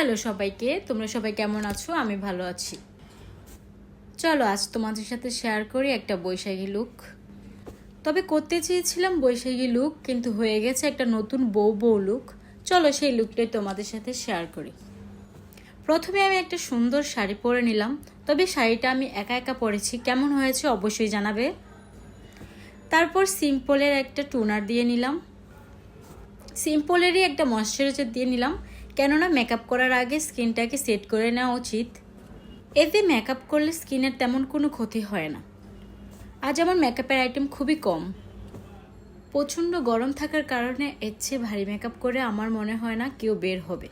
Hello সবাইকে, তোমরা সবাই কেমন আছো? আমি ভালো আছি। চলো আজ তোমাদের সাথে শেয়ার করি একটা বৈশাখী লুক। তবে করতে চেয়েছিলাম বৈশাখী লুক, কিন্তু হয়ে গেছে একটা নতুন বউ লুক। চলো সেই লুকটাই তোমাদের সাথে শেয়ার করি। প্রথমে আমি একটা সুন্দর শাড়ি পরে নিলাম, তবে শাড়িটা আমি একা একা পরেছি, কেমন হয়েছে অবশ্যই জানাবে। তারপর সিম্পলের একটা টোনার দিয়ে নিলাম, সিম্পলেরই একটা ময়শ্চারাইজার দিয়ে নিলাম, কেননা মেকআপ করার আগে স্কিনটাকে সেট করে নেওয়া উচিত। এতে মেকআপ করলে স্কিনের তেমন কোনো ক্ষতি হয় না। আজ আমার মেকআপের আইটেম খুবই কম। প্রচণ্ড গরম থাকার কারণে এর চেয়ে ভারী মেকআপ করে আমার মনে হয় না কেউ বের হবে,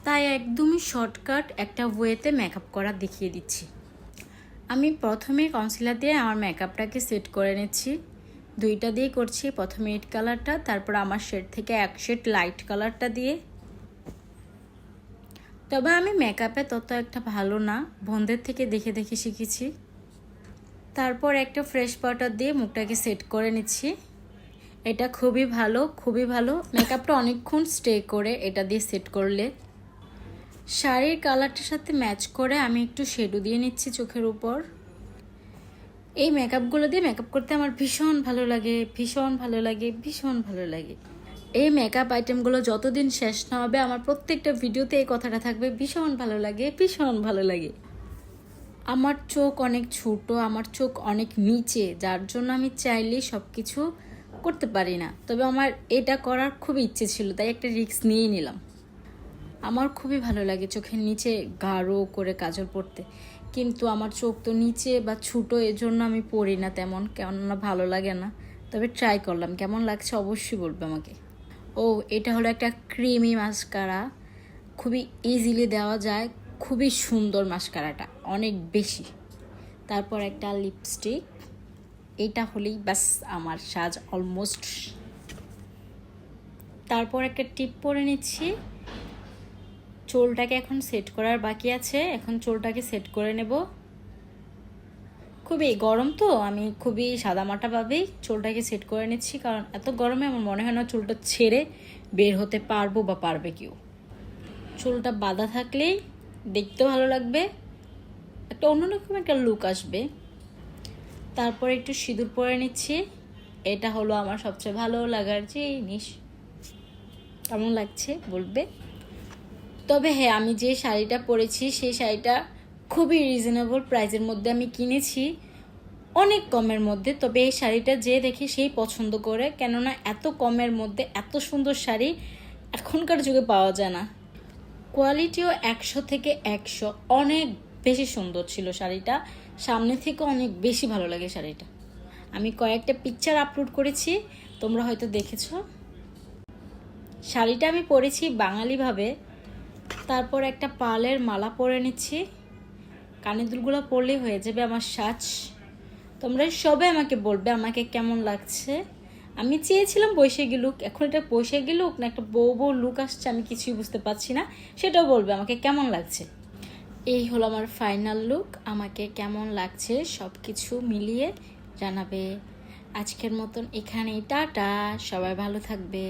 তাই একদমই শর্টকাট একটা ওয়েতে মেকআপ করা দেখিয়ে দিচ্ছি। আমি প্রথমে কনসিলার দিয়ে আমার মেকআপটাকে সেট করে নিচ্ছি। দুইটা দিয়ে করছি, প্রথমে ইট কালারটা, তারপর আমার শেড থেকে এক শেড লাইট কালারটা দিয়ে। তবে আমি মেকআপে তত একটা ভালো না, বোনদের থেকে দেখে দেখে শিখেছি। তারপর একটা ফ্রেশ পাউডার দিয়ে মুখটাকে সেট করে নিচ্ছি। এটা খুবই ভালো মেকআপটা অনেকক্ষণ স্টে করে এটা দিয়ে সেট করলে। শাড়ির কালারটার সাথে ম্যাচ করে আমি একটু শেডো দিয়ে নিচ্ছি চোখের উপর। এই মেকআপগুলো দিয়ে মেকআপ করতে আমার ভীষণ ভালো লাগে। এই মেকআপ আইটেমগুলো যতদিন শেষ না হবে আমার প্রত্যেকটা ভিডিওতে এই কথাটা থাকবে, ভীষণ ভালো লাগে। আমার চোখ অনেক ছোট, আমার চোখ অনেক নিচে, যার জন্য আমি চাইলেই সব কিছু করতে পারি না। তবে আমার এটা করার খুব ইচ্ছে ছিল, তাই একটা রিস্ক নিয়ে নিলাম। আমার খুবই ভালো লাগে চোখের নিচে গাঢ় করে কাজল পরতে, কিন্তু আমার চোখ তো নিচে বা ছোটো, এজন্য আমি পরি না তেমন, কেননা ভালো লাগে না। তবে ট্রাই করলাম, কেমন লাগছে অবশ্যই বলবে আমাকে। ও এটা হলো একটা ক্রিমি মাস্কারা, খুবই ইজিলি দেওয়া যায়, খুবই সুন্দর মাস্কারাটা, অনেক বেশি। তারপর একটা লিপস্টিক, এটা হলেই ব্যাস আমার সাজ অলমোস্ট। তারপর একটা টিপ পরে নিচ্ছি। চুলটাকে এখন সেট করার বাকি আছে, এখন চুলটাকে সেট করে নেব। খুবই গরম তো আমি খুবই সাদামাটাভাবেই চুলটাকে সেট করে নিচ্ছি, কারণ এত গরমে আমার মনে হয় না চুলটা ছেড়ে বের হতে পারবো বা পারবে কেউ। চুলটা বাঁধা থাকলেই দেখতে ভালো লাগবে, একটা অন্যরকম একটা লুক আসবে। তারপর একটু সিঁদুর পরে নিচ্ছি। এটা হলো আমার সবচেয়ে ভালো লাগার জিনিস। কেমন লাগছে বলবে। তবে হ্যাঁ, আমি যে শাড়িটা পরেছি সেই শাড়িটা খুবই রিজনেবল প্রাইসের মধ্যে আমি কিনেছি, অনেক কমের মধ্যে। তবে এই শাড়িটা যে দেখে সেই পছন্দ করে, কেননা এত কমের মধ্যে এত সুন্দর শাড়ি এখনকার যুগে পাওয়া যায় না। কোয়ালিটিও 100 থেকে 100, অনেক বেশি সুন্দর ছিল শাড়িটা, সামনে থেকে অনেক বেশি ভালো লাগে শাড়িটা। আমি কয়েকটা পিকচার আপলোড করেছি, তোমরা হয়তো দেখেছো। শাড়িটা আমি পরেছি বাঙালিভাবে। তারপর একটা পার্লের মালা পরে নিচ্ছি, কানের দুলগুলো পরলেই হয়ে যাবে আমার সাজ। তোমরা সবাই আমাকে বলবে আমাকে কেমন লাগছে। আমি চেয়েছিলাম বৈশাখী লুক, এখন এটা বৈশাখী লুক না একটা বউ লুক আসছে আমি কিছুই বুঝতে পারছি না, সেটাও বলবে আমাকে কেমন লাগছে। এই হলো আমার ফাইনাল লুক, আমাকে কেমন লাগছে সব কিছু মিলিয়ে জানাবে। আজকের মতন এখানেই টাটা, সবাই ভালো থাকবে।